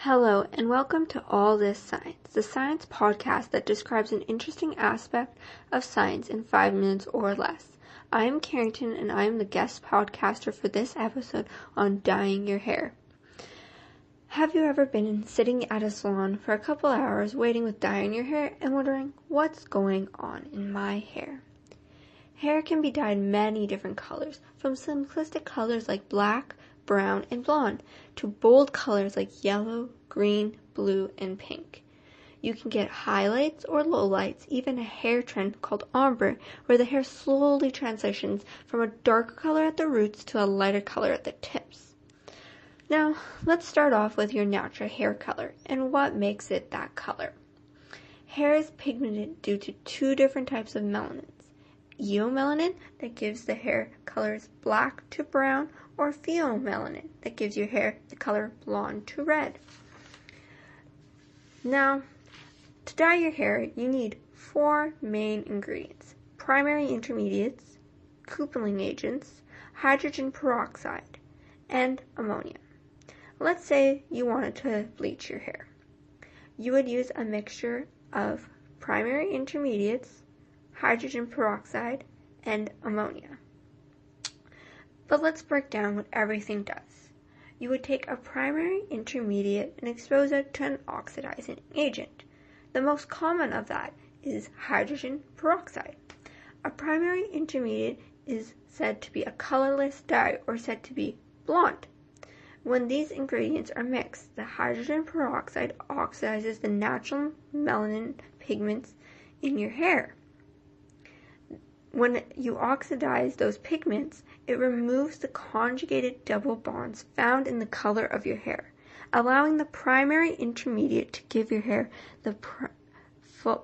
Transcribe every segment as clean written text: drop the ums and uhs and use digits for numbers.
Hello, and welcome to All This Science, the science podcast that describes an interesting aspect of science in 5 minutes or less. I am Carrington, and I am the guest podcaster for this episode on dyeing your hair. Have you ever been sitting at a salon for a couple hours waiting with dye in your hair and wondering, what's going on in my hair? Hair can be dyed many different colors, from simplistic colors like black, brown, and blonde, to bold colors like yellow, green, blue, and pink. You can get highlights or lowlights, even a hair trend called ombre, where the hair slowly transitions from a darker color at the roots to a lighter color at the tips. Now, let's start off with your natural hair color and what makes it that color. Hair is pigmented due to two different types of melanins. Eomelanin, that gives the hair colors black to brown, or pheomelanin, that gives your hair the color blonde to red. Now, to dye your hair, you need 4 main ingredients: primary intermediates, coupling agents, hydrogen peroxide, and ammonia. Let's say you wanted to bleach your hair. You would use a mixture of primary intermediates, hydrogen peroxide, and ammonia. But let's break down what everything does. You would take a primary intermediate and expose it to an oxidizing agent. The most common of that is hydrogen peroxide. A primary intermediate is said to be a colorless dye or said to be blonde. When these ingredients are mixed, the hydrogen peroxide oxidizes the natural melanin pigments in your hair. When you oxidize those pigments, it removes the conjugated double bonds found in the color of your hair, allowing the primary intermediate to give your hair the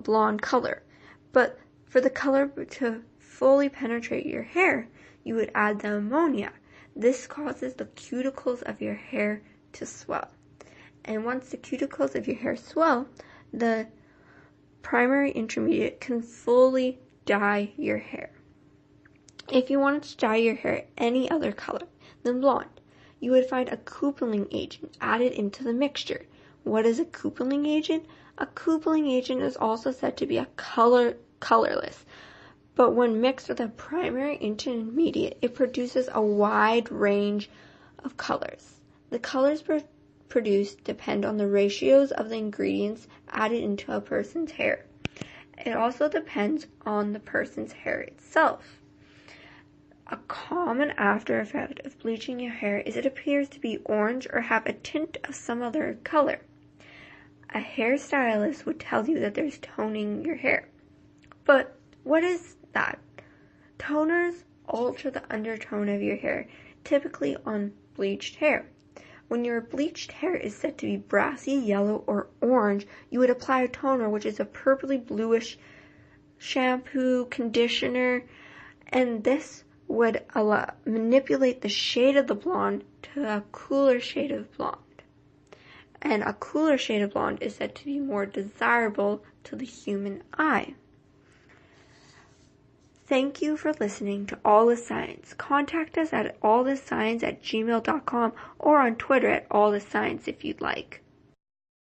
blonde color. But for the color to fully penetrate your hair, you would add the ammonia. This causes the cuticles of your hair to swell. And once the cuticles of your hair swell, the primary intermediate can fully dye your hair. If you wanted to dye your hair any other color than blonde, you would find a coupling agent added into the mixture. What is a coupling agent? A coupling agent is also said to be a colorless, but when mixed with a primary intermediate, it produces a wide range of colors. The colors produced depend on the ratios of the ingredients added into a person's hair. It also depends on the person's hair itself. A common after effect of bleaching your hair is it appears to be orange or have a tint of some other color. A hairstylist would tell you that there's toning your hair. But what is that? Toners alter the undertone of your hair, typically on bleached hair. When your bleached hair is said to be brassy, yellow, or orange, you would apply a toner, which is a purpley bluish shampoo, conditioner, and this would manipulate the shade of the blonde to a cooler shade of blonde. And a cooler shade of blonde is said to be more desirable to the human eye. Thank you for listening to All This Science. Contact us at allthisscience@gmail.com or on Twitter at allthisscience if you'd like.